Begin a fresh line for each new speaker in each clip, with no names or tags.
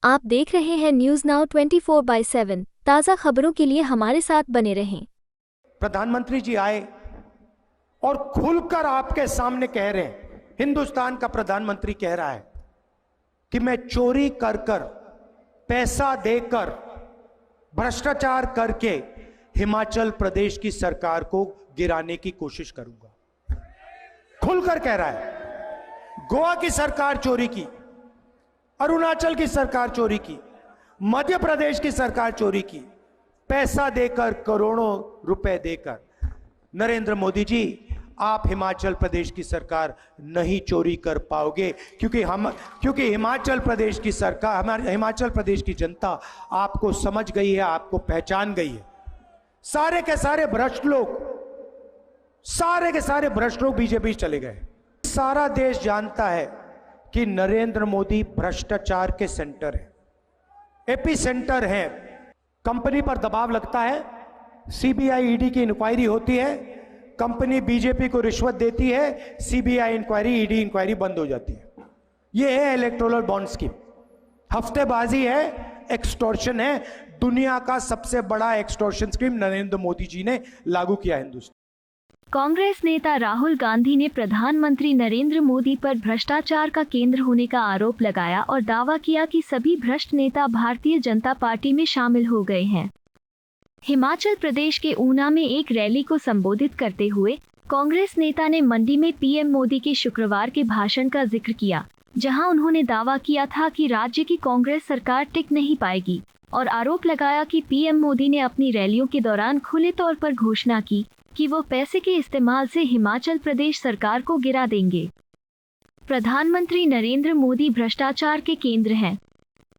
आप देख रहे हैं न्यूज नाउ 24/7 ताज़ा खबरों के लिए हमारे साथ बने रहें।
प्रधानमंत्री जी आए और खुलकर आपके सामने कह रहे हैं, हिंदुस्तान का प्रधानमंत्री कह रहा है कि मैं चोरी कर कर, पैसा देकर, भ्रष्टाचार करके हिमाचल प्रदेश की सरकार को गिराने की कोशिश करूंगा। खुलकर कह रहा है। गोवा की सरकार चोरी की, अरुणाचल की सरकार चोरी की, मध्य प्रदेश की सरकार चोरी की, पैसा देकर, करोड़ों रुपए देकर। नरेंद्र मोदी जी, आप हिमाचल प्रदेश की सरकार नहीं चोरी कर पाओगे, क्योंकि हिमाचल प्रदेश की सरकार, हमारे हिमाचल प्रदेश की जनता आपको समझ गई है, आपको पहचान गई है। सारे के सारे भ्रष्ट लोग बीजेपी चले गए। सारा देश जानता है कि नरेंद्र मोदी भ्रष्टाचार के सेंटर है, एपी सेंटर है। कंपनी पर दबाव लगता है, सीबीआई ईडी की इंक्वायरी होती है, कंपनी बीजेपी को रिश्वत देती है, सीबीआई इंक्वायरी, ईडी इंक्वायरी बंद हो जाती है। यह है इलेक्टोरल बॉन्ड स्कीम। हफ्तेबाजी है, एक्सटॉर्शन है। दुनिया का सबसे बड़ा एक्सटॉर्शन स्कीम नरेंद्र मोदी जी ने लागू किया हिंदुस्तान।
कांग्रेस नेता राहुल गांधी ने प्रधानमंत्री नरेंद्र मोदी पर भ्रष्टाचार का केंद्र होने का आरोप लगाया और दावा किया कि सभी भ्रष्ट नेता भारतीय जनता पार्टी में शामिल हो गए हैं। हिमाचल प्रदेश के ऊना में एक रैली को संबोधित करते हुए कांग्रेस नेता ने मंडी में पीएम मोदी के शुक्रवार के भाषण का जिक्र किया, जहां उन्होंने दावा किया था कि राज्य की कांग्रेस सरकार टिक नहीं पाएगी और आरोप लगाया कि पीएम मोदी ने अपनी रैलियों के दौरान खुले तौर पर घोषणा की कि वो पैसे के इस्तेमाल से हिमाचल प्रदेश सरकार को गिरा देंगे। प्रधानमंत्री नरेंद्र मोदी भ्रष्टाचार के केंद्र हैं।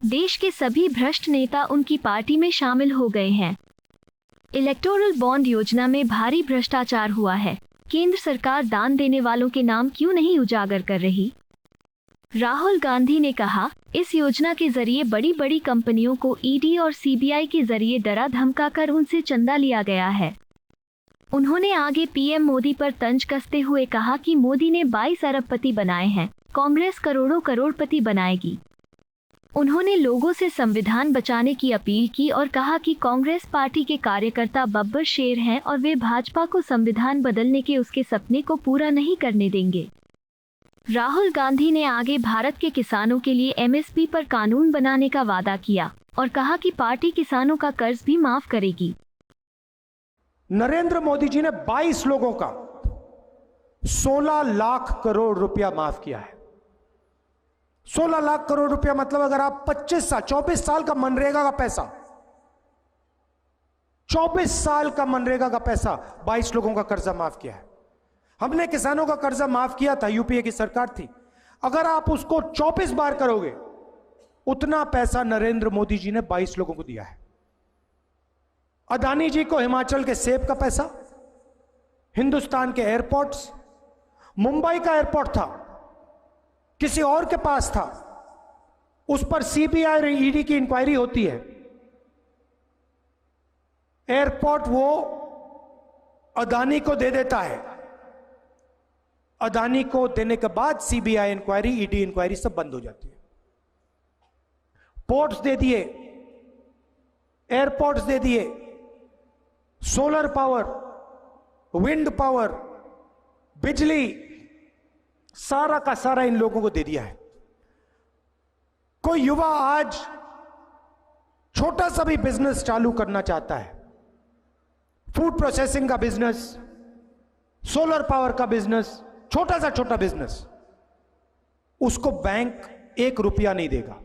देश के सभी भ्रष्ट नेता उनकी पार्टी में शामिल हो गए हैं। इलेक्टोरल बॉन्ड योजना में भारी भ्रष्टाचार हुआ है। केंद्र सरकार दान देने वालों के नाम क्यों नहीं उजागर कर रही? राहुल गांधी ने कहा, इस योजना के जरिए बड़ी बड़ी कंपनियों को ईडी और सीबीआई के जरिए डरा धमकाकर उनसे चंदा लिया गया है। उन्होंने आगे पीएम मोदी पर तंज कसते हुए कहा कि मोदी ने 22 अरबपति बनाए हैं, कांग्रेस करोड़ों करोड़पति बनाएगी। उन्होंने लोगों से संविधान बचाने की अपील की और कहा कि कांग्रेस पार्टी के कार्यकर्ता बब्बर शेर हैं और वे भाजपा को संविधान बदलने के उसके सपने को पूरा नहीं करने देंगे। राहुल गांधी ने आगे भारत के किसानों के लिए एमएसपी पर कानून बनाने का वादा किया और कहा कि पार्टी किसानों का कर्ज भी माफ करेगी।
नरेंद्र मोदी जी ने 22 लोगों का 16 लाख करोड़ रुपया माफ किया है। 16 लाख करोड़ रुपया मतलब अगर आप 24 साल का मनरेगा का पैसा, 24 साल का मनरेगा का पैसा, 22 लोगों का कर्जा माफ किया है। हमने किसानों का कर्जा माफ किया था, यूपीए की सरकार थी। अगर आप उसको 24 बार करोगे, उतना पैसा नरेंद्र मोदी जी ने 22 लोगों को दिया है। अदानी जी को हिमाचल के सेब का पैसा, हिंदुस्तान के एयरपोर्ट्स, मुंबई का एयरपोर्ट था, किसी और के पास था, उस पर सीबीआई और ईडी की इंक्वायरी होती है। एयरपोर्ट वो अदानी को दे देता है। अदानी को देने के बाद सीबीआई इंक्वायरी, ईडी इंक्वायरी सब बंद हो जाती है। पोर्ट्स दे दिए, एयरपोर्ट्स दे दिए, सोलर पावर, विंड पावर, बिजली, सारा का सारा इन लोगों को दे दिया है। कोई युवा आज छोटा सा भी बिजनेस चालू करना चाहता है, फूड प्रोसेसिंग का बिजनेस, सोलर पावर का बिजनेस, छोटा बिजनेस, उसको बैंक 1 रुपया नहीं देगा।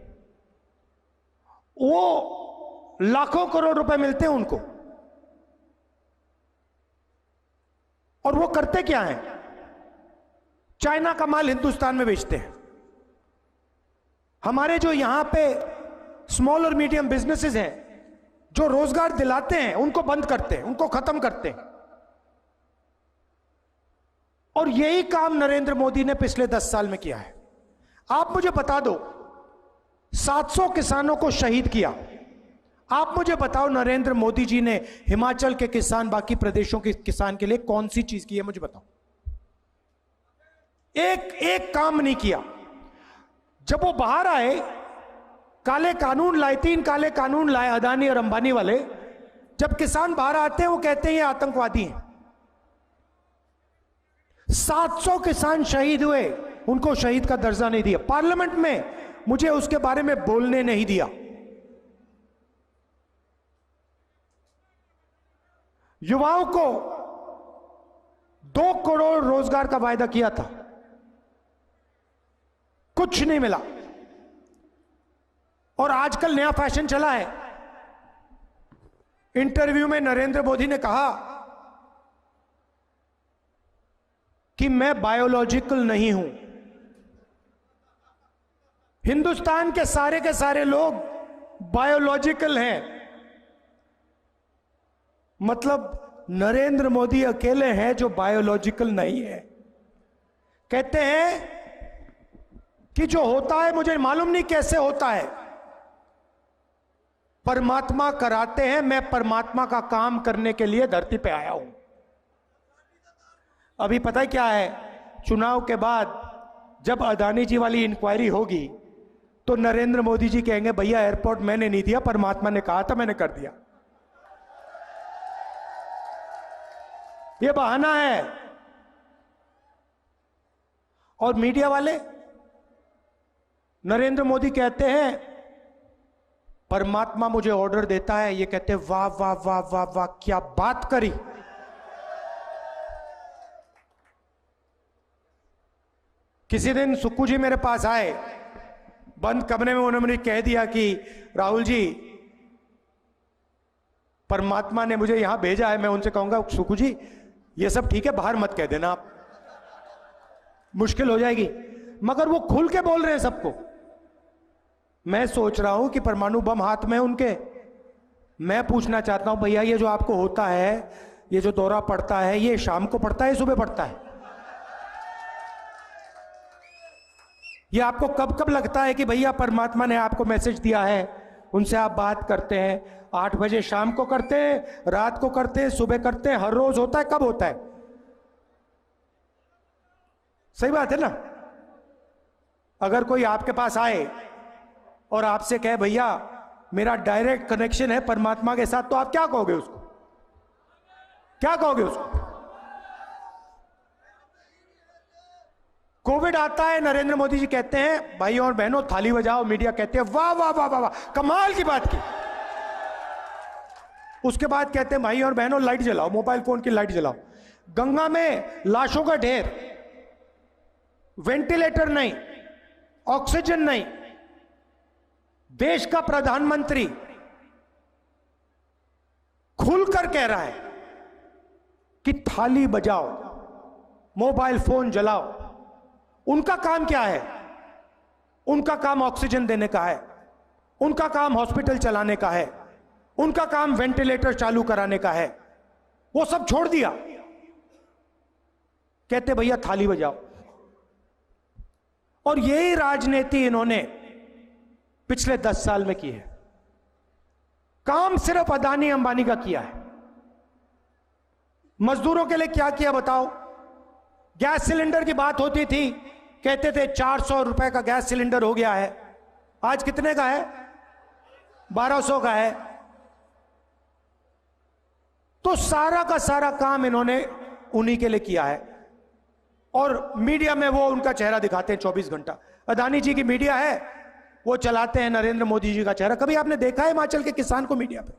वो लाखों करोड़ रुपए मिलते हैं उनको, और वो करते क्या हैं? चाइना का माल हिंदुस्तान में बेचते हैं। हमारे जो यहां पे स्मॉल और मीडियम बिजनेसेस हैं, जो रोजगार दिलाते हैं, उनको बंद करते हैं, उनको खत्म करते हैं। और यही काम नरेंद्र मोदी ने पिछले 10 साल में किया है। आप मुझे बता दो, 700 किसानों को शहीद किया। आप मुझे बताओ, नरेंद्र मोदी जी ने हिमाचल के किसान, बाकी प्रदेशों के किसान के लिए कौन सी चीज की है? मुझे बताओ। एक काम नहीं किया। जब वो बाहर आए, काले कानून लाए, 3 काले कानून लाए अदानी और अंबानी वाले। जब किसान बाहर आते हैं वो कहते हैं ये आतंकवादी हैं। 700 किसान शहीद हुए, उनको शहीद का दर्जा नहीं दिया। पार्लियामेंट में मुझे उसके बारे में बोलने नहीं दिया। युवाओं को 2 करोड़ रोजगार का वायदा किया था, कुछ नहीं मिला। और आजकल नया फैशन चला है, इंटरव्यू में नरेंद्र मोदी ने कहा कि मैं बायोलॉजिकल नहीं हूं। हिंदुस्तान के सारे लोग बायोलॉजिकल हैं, मतलब नरेंद्र मोदी अकेले हैं जो बायोलॉजिकल नहीं है। कहते हैं कि जो होता है मुझे मालूम नहीं कैसे होता है, परमात्मा कराते हैं, मैं परमात्मा का काम करने के लिए धरती पे आया हूं। अभी पता है क्या है, चुनाव के बाद जब अदानी जी वाली इंक्वायरी होगी तो नरेंद्र मोदी जी कहेंगे भैया एयरपोर्ट मैंने नहीं दिया, परमात्मा ने कहा था मैंने कर दिया। ये बहाना है। और मीडिया वाले, नरेंद्र मोदी कहते हैं परमात्मा मुझे ऑर्डर देता है, ये कहते हैं वाह वाह वाह वाह वाह क्या बात करी। किसी दिन सुक्कू जी मेरे पास आए, बंद कमरे में उन्होंने मुझे कह दिया कि राहुल जी परमात्मा ने मुझे यहां भेजा है। मैं उनसे कहूंगा सुक्कू जी ये सब ठीक है, बाहर मत कह देना, आप मुश्किल हो जाएगी। मगर वो खुल के बोल रहे हैं सबको। मैं सोच रहा हूं कि परमाणु बम हाथ में उनके, मैं पूछना चाहता हूं भैया ये जो आपको होता है, ये जो दौरा पड़ता है, ये शाम को पड़ता है सुबह पड़ता है? ये आपको कब कब लगता है कि भैया परमात्मा ने आपको मैसेज दिया है, उनसे आप बात करते हैं? 8 बजे शाम को करते हैं, रात को करते हैं, सुबह करते हैं, हर रोज होता है? कब होता है? सही बात है ना? अगर कोई आपके पास आए और आपसे कहे भैया मेरा डायरेक्ट कनेक्शन है परमात्मा के साथ, तो आप क्या कहोगे उसको? क्या कहोगे उसको? कोविड आता है, नरेंद्र मोदी जी कहते हैं भाइयों और बहनों थाली बजाओ, मीडिया कहते हैं वाह वाह वाह वाह वाह कमाल की बात की। उसके बाद कहते हैं भाइयों और बहनों लाइट जलाओ, मोबाइल फोन की लाइट जलाओ। गंगा में लाशों का ढेर, वेंटिलेटर नहीं, ऑक्सीजन नहीं, देश का प्रधानमंत्री खुलकर कह रहा है कि थाली बजाओ, मोबाइल फोन जलाओ। उनका काम क्या है? उनका काम ऑक्सीजन देने का है, उनका काम हॉस्पिटल चलाने का है, उनका काम वेंटिलेटर चालू कराने का है। वो सब छोड़ दिया, कहते भैया थाली बजाओ। और यही राजनीति इन्होंने पिछले 10 साल में की है। काम सिर्फ अदानी अंबानी का किया है। मजदूरों के लिए क्या किया बताओ? गैस सिलेंडर की बात होती थी, कहते थे 400 रुपए का गैस सिलेंडर हो गया है। आज कितने का है? 1200 का है। तो सारा का सारा काम इन्होंने उन्हीं के लिए किया है। और मीडिया में वो उनका चेहरा दिखाते हैं 24 घंटा। अदानी जी की मीडिया है, वो चलाते हैं नरेंद्र मोदी जी का चेहरा। कभी आपने देखा है हिमाचल के किसान को मीडिया पे?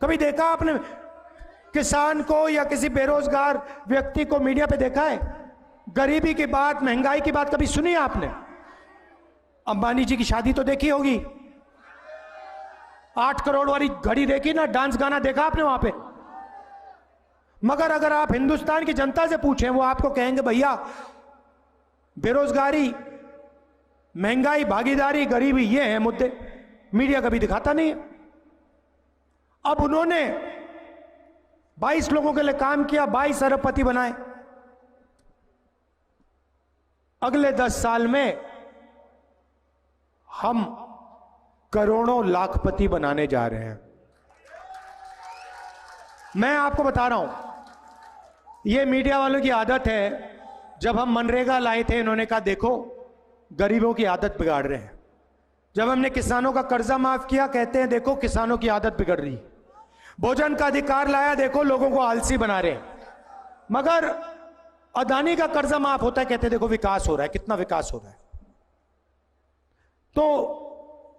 कभी देखा आपने किसान को या किसी बेरोजगार व्यक्ति को मीडिया पे देखा है? गरीबी की बात, महंगाई की बात कभी सुनी है आपने? अंबानी जी की शादी तो देखी होगी, 8 करोड़ वाली घड़ी देखी ना, डांस गाना देखा आपने वहां पे? मगर अगर आप हिंदुस्तान की जनता से पूछें, वो आपको कहेंगे भैया बेरोजगारी, महंगाई, भागीदारी, गरीबी, ये हैं मुद्दे। मीडिया कभी दिखाता नहीं है। अब उन्होंने 22 लोगों के लिए काम किया, 22 अरबपति बनाए। अगले 10 साल में हम करोड़ों लाखपति बनाने जा रहे हैं। मैं आपको बता रहा हूं, ये मीडिया वालों की आदत है। जब हम मनरेगा लाए थे, इन्होंने कहा देखो गरीबों की आदत बिगाड़ रहे हैं। जब हमने किसानों का कर्जा माफ किया, कहते हैं देखो किसानों की आदत बिगड़ रही है। भोजन का अधिकार लाया, देखो लोगों को आलसी बना रहे हैं। मगर अदानी का कर्जा माफ होता है, कहते हैं देखो विकास हो रहा है, कितना विकास हो रहा है। तो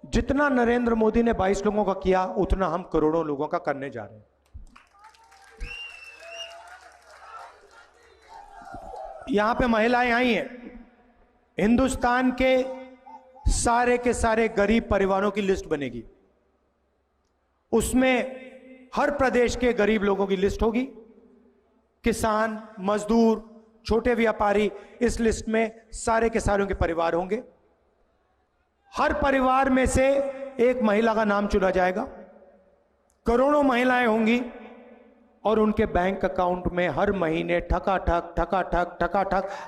जितना नरेंद्र मोदी ने 22 लोगों का किया, उतना हम करोड़ों लोगों का करने जा रहे हैं। यहां पे महिलाएं आई हैं। हिंदुस्तान के सारे गरीब परिवारों की लिस्ट बनेगी। उसमें हर प्रदेश के गरीब लोगों की लिस्ट होगी। किसान, मजदूर, छोटे व्यापारी, इस लिस्ट में सारे के सारों के परिवार होंगे। हर परिवार में से एक महिला का नाम चुना जाएगा। करोड़ों महिलाएं होंगी और उनके बैंक अकाउंट में हर महीने ठकाठक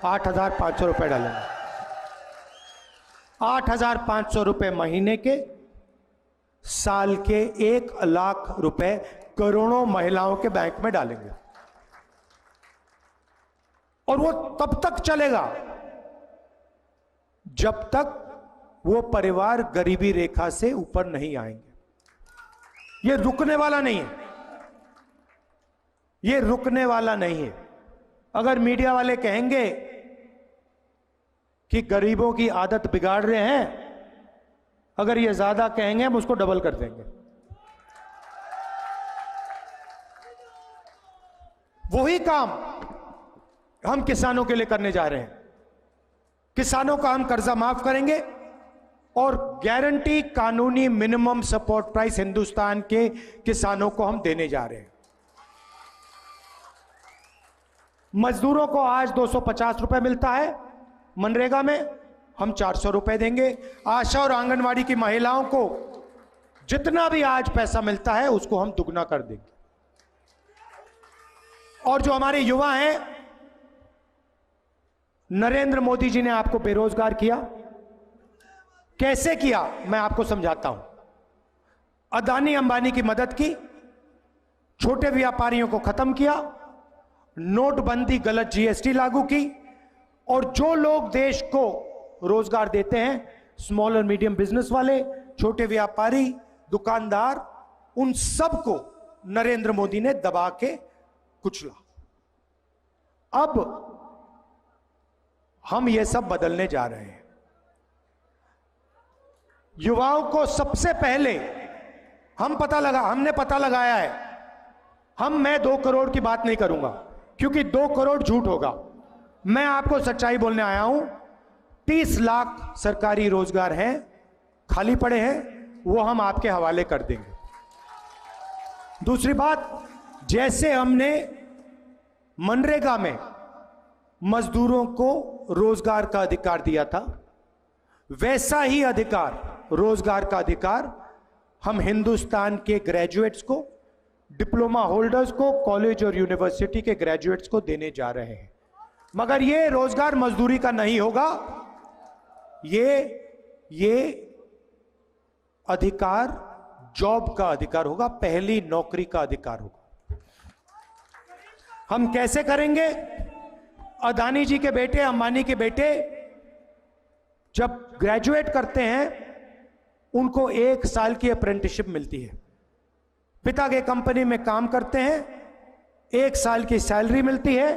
8,500 रुपए डालेंगे। 8,500 रुपए महीने के, साल के 1 लाख रुपए करोड़ों महिलाओं के बैंक में डालेंगे। और वो तब तक चलेगा जब तक वो परिवार गरीबी रेखा से ऊपर नहीं आएंगे। ये रुकने वाला नहीं है, ये रुकने वाला नहीं है। अगर मीडिया वाले कहेंगे कि गरीबों की आदत बिगाड़ रहे हैं, अगर ये ज्यादा कहेंगे हम उसको डबल कर देंगे। वही काम हम किसानों के लिए करने जा रहे हैं। किसानों का हम कर्जा माफ करेंगे और गारंटी कानूनी मिनिमम सपोर्ट प्राइस हिंदुस्तान के किसानों को हम देने जा रहे हैं। मजदूरों को आज 250 रुपए मिलता है, मनरेगा में हम 400 रुपए देंगे। आशा और आंगनवाड़ी की महिलाओं को जितना भी आज पैसा मिलता है उसको हम दुगना कर देंगे। और जो हमारे युवा हैं, नरेंद्र मोदी जी ने आपको बेरोजगार किया। कैसे किया मैं आपको समझाता हूं। अदानी अंबानी की मदद की, छोटे व्यापारियों को खत्म किया, नोटबंदी, गलत जीएसटी लागू की, और जो लोग देश को रोजगार देते हैं, स्मॉल और मीडियम बिजनेस वाले, छोटे व्यापारी, दुकानदार, उन सबको नरेंद्र मोदी ने दबा के कुचला। अब हम ये सब बदलने जा रहे हैं। युवाओं को सबसे पहले हमने पता लगाया है। मैं 2 करोड़ की बात नहीं करूंगा क्योंकि 2 करोड़ झूठ होगा। मैं आपको सच्चाई बोलने आया हूं। 30 लाख सरकारी रोजगार हैं, खाली पड़े हैं, वो हम आपके हवाले कर देंगे। दूसरी बात, जैसे हमने मनरेगा में मजदूरों को रोजगार का अधिकार दिया था, वैसा ही अधिकार, रोजगार का अधिकार हम हिंदुस्तान के ग्रेजुएट्स को, डिप्लोमा होल्डर्स को, कॉलेज और यूनिवर्सिटी के ग्रेजुएट्स को देने जा रहे हैं। मगर ये रोजगार मजदूरी का नहीं होगा, ये अधिकार जॉब का अधिकार होगा, पहली नौकरी का अधिकार होगा। हम कैसे करेंगे? अदानी जी के बेटे, अंबानी के बेटे जब ग्रेजुएट करते हैं उनको 1 साल की अप्रेंटिसशिप मिलती है। पिता के कंपनी में काम करते हैं, 1 साल की सैलरी मिलती है,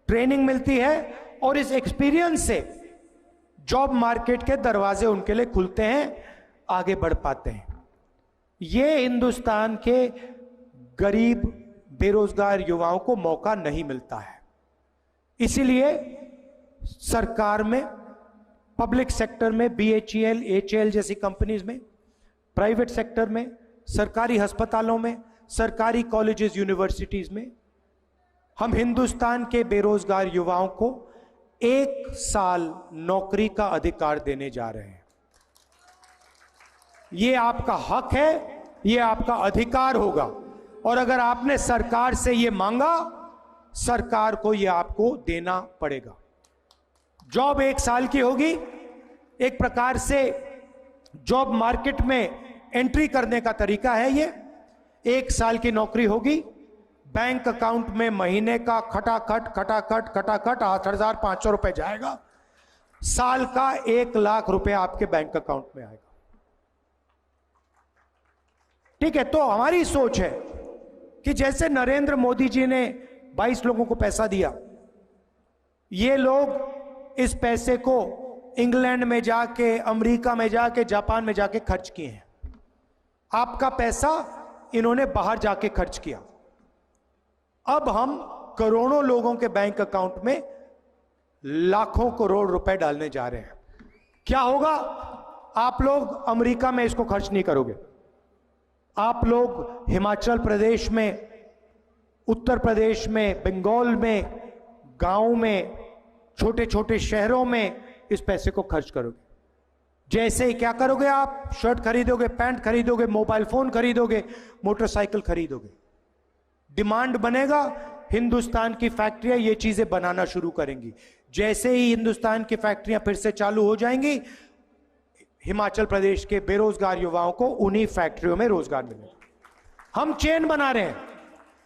ट्रेनिंग मिलती है, और इस एक्सपीरियंस से जॉब मार्केट के दरवाजे उनके लिए खुलते हैं, आगे बढ़ पाते हैं। ये हिंदुस्तान के गरीब बेरोजगार युवाओं को मौका नहीं मिलता है। इसीलिए सरकार में, पब्लिक सेक्टर में, BHEL, HAL जैसी कंपनीज में, प्राइवेट सेक्टर में, सरकारी अस्पतालों में, सरकारी कॉलेजेस, यूनिवर्सिटीज में हम हिंदुस्तान के बेरोजगार युवाओं को 1 साल नौकरी का अधिकार देने जा रहे हैं। ये आपका हक है, ये आपका अधिकार होगा, और अगर आपने सरकार से ये मांगा, सरकार को ये आपको देना पड़ेगा। जॉब 1 साल की होगी। एक प्रकार से जॉब मार्केट में एंट्री करने का तरीका है ये। 1 साल की नौकरी होगी, बैंक अकाउंट में महीने का खटाखट 8,500 रुपए जाएगा। साल का 1 लाख रुपए आपके बैंक अकाउंट में आएगा। ठीक है, तो हमारी सोच है कि जैसे नरेंद्र मोदी जी ने 22 लोगों को पैसा दिया, ये लोग इस पैसे को इंग्लैंड में जाके, अमेरिका में जाके, जापान में जाके खर्च किए हैं। आपका पैसा इन्होंने बाहर जाके खर्च किया। अब हम करोड़ों लोगों के बैंक अकाउंट में लाखों करोड़ रुपए डालने जा रहे हैं। क्या होगा? आप लोग अमेरिका में इसको खर्च नहीं करोगे, आप लोग हिमाचल प्रदेश में, उत्तर प्रदेश में, बंगाल में, गांव में, छोटे छोटे शहरों में इस पैसे को खर्च करोगे। जैसे ही क्या करोगे? आप शर्ट खरीदोगे, पैंट खरीदोगे, मोबाइल फोन खरीदोगे, मोटरसाइकिल खरीदोगे। डिमांड बनेगा, हिंदुस्तान की फैक्ट्रियां ये चीजें बनाना शुरू करेंगी। जैसे ही हिंदुस्तान की फैक्ट्रियां फिर से चालू हो जाएंगी, हिमाचल प्रदेश के बेरोजगार युवाओं को उन्हीं फैक्ट्रियों में रोजगार मिलेगा। हम चेन बना रहे हैं।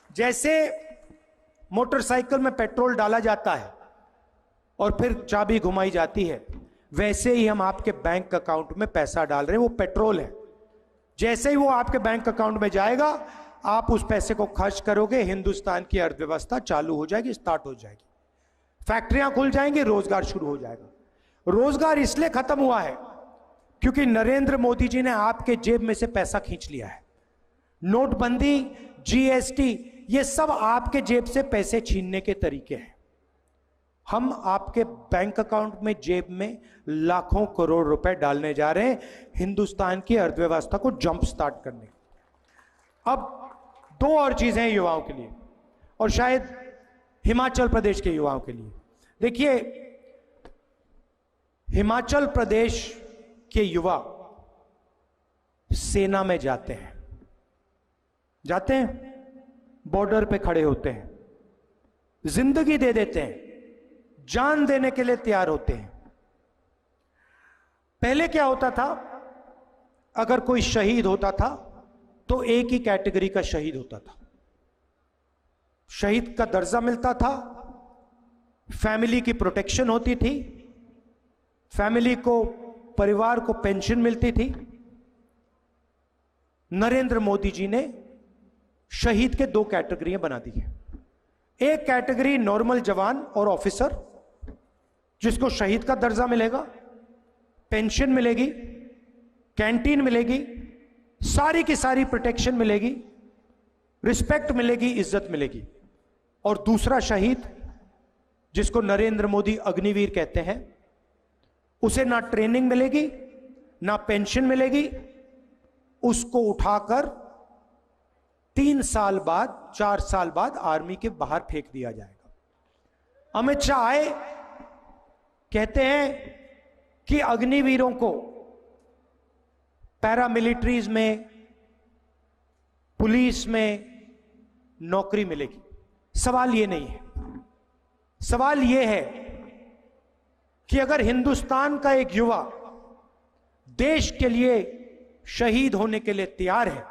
जैसे मोटरसाइकिल में पेट्रोल डाला जाता है और फिर चाबी घुमाई जाती है, वैसे ही हम आपके बैंक अकाउंट में पैसा डाल रहे हैं। वो पेट्रोल है, जैसे ही वो आपके बैंक अकाउंट में जाएगा, आप उस पैसे को खर्च करोगे, हिंदुस्तान की अर्थव्यवस्था चालू हो जाएगी, स्टार्ट हो जाएगी, फैक्ट्रियां खुल जाएंगी, रोजगार शुरू हो जाएगा। रोजगार इसलिए खत्म हुआ है क्योंकि नरेंद्र मोदी जी ने आपके जेब में से पैसा खींच लिया है। नोटबंदी, जीएसटी, ये सब आपके जेब से पैसे छीनने के तरीके हैं। हम आपके बैंक अकाउंट में, जेब में लाखों करोड़ रुपए डालने जा रहे हैं हिंदुस्तान की अर्थव्यवस्था को जंप स्टार्ट करने। अब 2 और चीजें हैं युवाओं के लिए, और शायद हिमाचल प्रदेश के युवाओं के लिए। देखिए, हिमाचल प्रदेश के युवा सेना में जाते हैं, बॉर्डर पे खड़े होते हैं, जिंदगी दे देते हैं, जान देने के लिए तैयार होते हैं। पहले क्या होता था? अगर कोई शहीद होता था तो एक ही कैटेगरी का शहीद होता था। शहीद का दर्जा मिलता था, फैमिली की प्रोटेक्शन होती थी, फैमिली को, परिवार को पेंशन मिलती थी। नरेंद्र मोदी जी ने शहीद के 2 कैटेगरियां बना दी है। एक कैटेगरी नॉर्मल जवान और ऑफिसर, जिसको शहीद का दर्जा मिलेगा, पेंशन मिलेगी, कैंटीन मिलेगी, सारी की सारी प्रोटेक्शन मिलेगी, रिस्पेक्ट मिलेगी, इज्जत मिलेगी। और दूसरा शहीद, जिसको नरेंद्र मोदी अग्निवीर कहते हैं, उसे ना ट्रेनिंग मिलेगी, ना पेंशन मिलेगी, उसको उठाकर 3 साल बाद, 4 साल बाद आर्मी के बाहर फेंक दिया जाएगा। अमित शाह आए, कहते हैं कि अग्निवीरों को पैरामिलिट्रीज में, पुलिस में नौकरी मिलेगी। सवाल ये नहीं है, सवाल ये है कि अगर हिंदुस्तान का एक युवा देश के लिए शहीद होने के लिए तैयार है,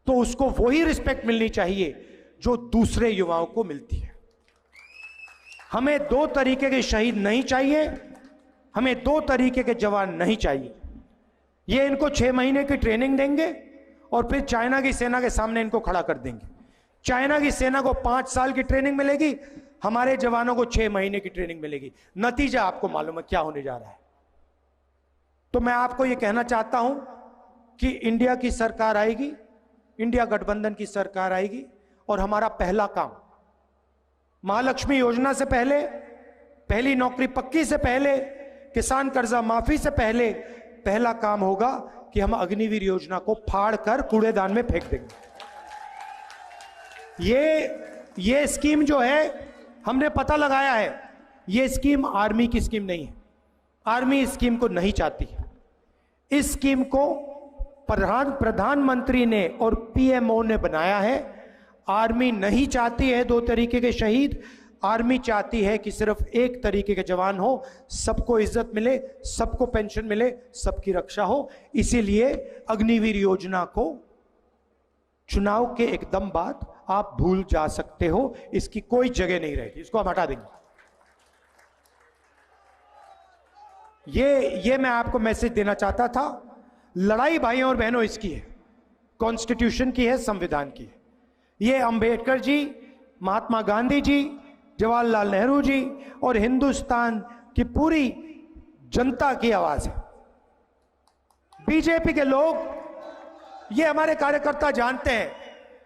तो उसको वही रिस्पेक्ट मिलनी चाहिए जो दूसरे युवाओं को मिलती है। हमें 2 तरीके के शहीद नहीं चाहिए, हमें 2 तरीके के जवान नहीं चाहिए। ये इनको 6 महीने की ट्रेनिंग देंगे और फिर चाइना की सेना के सामने इनको खड़ा कर देंगे। चाइना की सेना को 5 साल की ट्रेनिंग मिलेगी, हमारे जवानों को 6 महीने की ट्रेनिंग मिलेगी। नतीजा आपको मालूम है क्या होने जा रहा है। तो मैं आपको यह कहना चाहता हूं कि इंडिया की सरकार आएगी, इंडिया गठबंधन की सरकार आएगी, और हमारा पहला काम, महालक्ष्मी योजना से पहले, पहली नौकरी पक्की से पहले, किसान कर्जा माफी से पहले, पहला काम होगा कि हम अग्निवीर योजना को फाड़ कर कूड़ेदान में फेंक देंगे। ये स्कीम जो है, हमने पता लगाया है, ये स्कीम आर्मी की स्कीम नहीं है। आर्मी इस स्कीम को नहीं चाहती। इस स्कीम को प्रधानमंत्री ने और पीएमओ ने बनाया है। आर्मी नहीं चाहती है 2 तरीके के शहीद, आर्मी चाहती है कि सिर्फ 1 तरीके के जवान हो, सबको इज्जत मिले, सबको पेंशन मिले, सबकी रक्षा हो। इसीलिए अग्निवीर योजना को चुनाव के एकदम बाद आप भूल जा सकते हो, इसकी कोई जगह नहीं रहेगी, इसको हम हटा देंगे। ये मैं आपको मैसेज देना चाहता था। लड़ाई भाइयों और बहनों इसकी है, कॉन्स्टिट्यूशन की है, संविधान की है। ये अंबेडकर जी, महात्मा गांधी जी, जवाहरलाल नेहरू जी और हिंदुस्तान की पूरी जनता की आवाज है। बीजेपी के लोग, ये हमारे कार्यकर्ता जानते हैं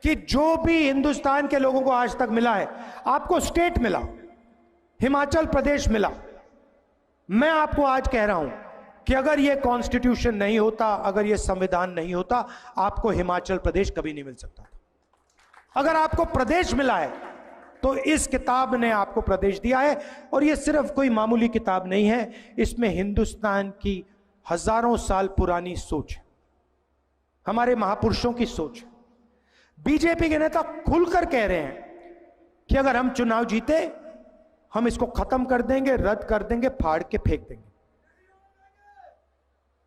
कि जो भी हिंदुस्तान के लोगों को आज तक मिला है, आपको स्टेट मिला, हिमाचल प्रदेश मिला। मैं आपको आज कह रहा हूं कि अगर यह कॉन्स्टिट्यूशन नहीं होता, अगर यह संविधान नहीं होता, आपको हिमाचल प्रदेश कभी नहीं मिल सकता था। अगर आपको प्रदेश मिला है तो इस किताब ने आपको प्रदेश दिया है। और यह सिर्फ कोई मामूली किताब नहीं है, इसमें हिंदुस्तान की हजारों साल पुरानी सोच है, हमारे महापुरुषों की सोच है। बीजेपी के नेता खुलकर कह रहे हैं कि अगर हम चुनाव जीते, हम इसको खत्म कर देंगे, रद्द कर देंगे, फाड़ के फेंक देंगे।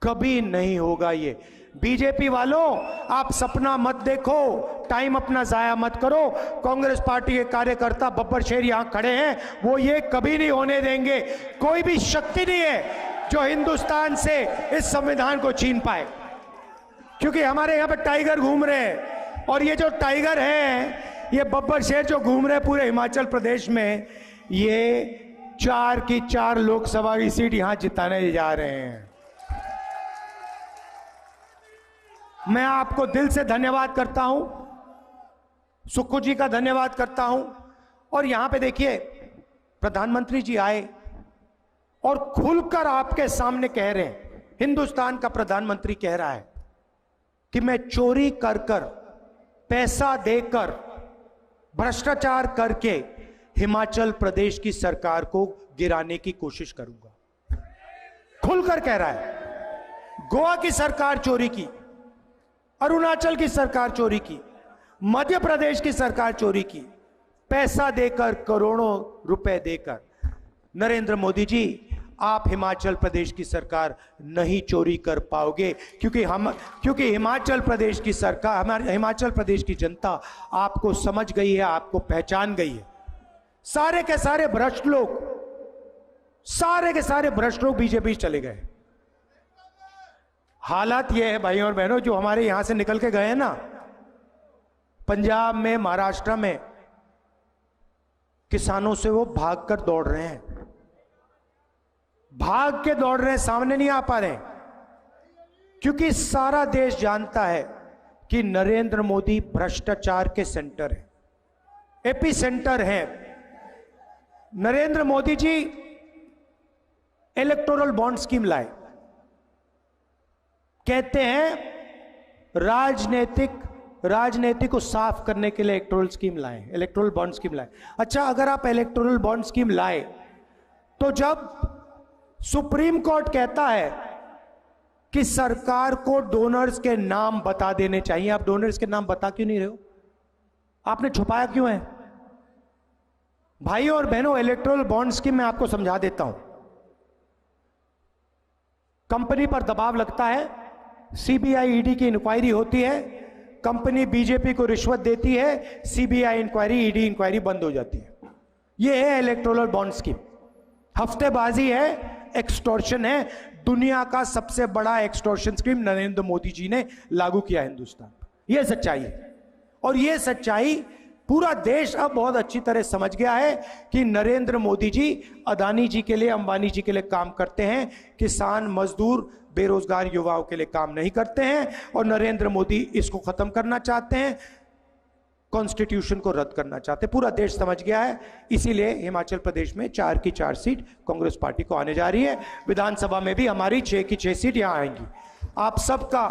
कभी नहीं होगा ये। बीजेपी वालों, आप सपना मत देखो, टाइम अपना जाया मत करो। कांग्रेस पार्टी के कार्यकर्ता बब्बर शेर यहां खड़े हैं, वो ये कभी नहीं होने देंगे। कोई भी शक्ति नहीं है जो हिंदुस्तान से इस संविधान को छीन पाए, क्योंकि हमारे यहां पर टाइगर घूम रहे हैं। और ये जो टाइगर हैं, ये बब्बर शेर जो घूम रहे हैं पूरे हिमाचल प्रदेश में, ये 4 की 4 लोकसभा की सीट यहां जिताने जा रहे हैं। मैं आपको दिल से धन्यवाद करता हूं, सुक्खू जी का धन्यवाद करता हूं। और यहां पे देखिए, प्रधानमंत्री जी आए और खुलकर आपके सामने कह रहे हैं, हिंदुस्तान का प्रधानमंत्री कह रहा है कि मैं चोरी कर कर, पैसा देकर, भ्रष्टाचार करके हिमाचल प्रदेश की सरकार को गिराने की कोशिश करूंगा। खुलकर कह रहा है। गोवा की सरकार चोरी की, अरुणाचल की सरकार चोरी की, मध्य प्रदेश की सरकार चोरी की, पैसा देकर, करोड़ों रुपए देकर। नरेंद्र मोदी जी, आप हिमाचल प्रदेश की सरकार नहीं चोरी कर पाओगे, क्योंकि हिमाचल प्रदेश की सरकार, हमारे हिमाचल प्रदेश की जनता आपको समझ गई है, आपको पहचान गई है। सारे के सारे भ्रष्ट लोग बीजेपी चले गए। हालात यह है भाइयों और बहनों, जो हमारे यहां से निकल के गए हैं ना, पंजाब में, महाराष्ट्र में, किसानों से वो भाग कर दौड़ रहे हैं, भाग के दौड़ रहे हैं, सामने नहीं आ पा रहे हैं, क्योंकि सारा देश जानता है कि नरेंद्र मोदी भ्रष्टाचार के सेंटर है, एपी सेंटर है। Narendra Modi ji electoral bond scheme लाए, कहते हैं राजनीति को साफ करने के लिए इलेक्टोरल बॉन्ड स्कीम लाए। अच्छा, अगर आप इलेक्टोरल बॉन्ड स्कीम लाए, तो जब सुप्रीम कोर्ट कहता है कि सरकार को डोनर्स के नाम बता देने चाहिए, आप डोनर्स के नाम बता क्यों नहीं रहे हो? आपने छुपाया क्यों है? भाइयों और बहनों, इलेक्टोरल बॉन्ड स्कीम मैं आपको समझा देता हूं। कंपनी पर दबाव लगता है, सीबीआई ईडी की इंक्वायरी होती है, कंपनी बीजेपी को रिश्वत देती है, सीबीआई इंक्वायरी, ईडी इंक्वायरी बंद हो जाती है। यह है इलेक्टोरल बॉन्ड स्कीम। हफ्तेबाजी है, एक्सटॉर्शन है। दुनिया का सबसे बड़ा एक्सटॉर्शन स्कीम नरेंद्र मोदी जी ने लागू किया हिंदुस्तान पर। यह सच्चाई है, और यह सच्चाई पूरा देश अब बहुत अच्छी तरह समझ गया है कि नरेंद्र मोदी जी अदानी जी के लिए, अंबानी जी के लिए काम करते हैं, किसान, मजदूर, बेरोजगार युवाओं के लिए काम नहीं करते हैं। और नरेंद्र मोदी इसको खत्म करना चाहते हैं, कॉन्स्टिट्यूशन को रद्द करना चाहते हैं। पूरा देश समझ गया है। इसीलिए हिमाचल प्रदेश में 4 की 4 सीट कांग्रेस पार्टी को आने जा रही है। विधानसभा में भी हमारी 6 की 6 सीट यहां आएंगी। आप सबका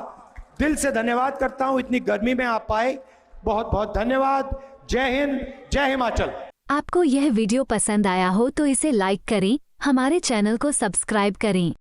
दिल से धन्यवाद करता हूं, इतनी गर्मी में आप आए, बहुत बहुत धन्यवाद। जय हिंद, जय हिमाचल।
आपको यह वीडियो पसंद आया हो तो इसे लाइक करें, हमारे चैनल को सब्सक्राइब करें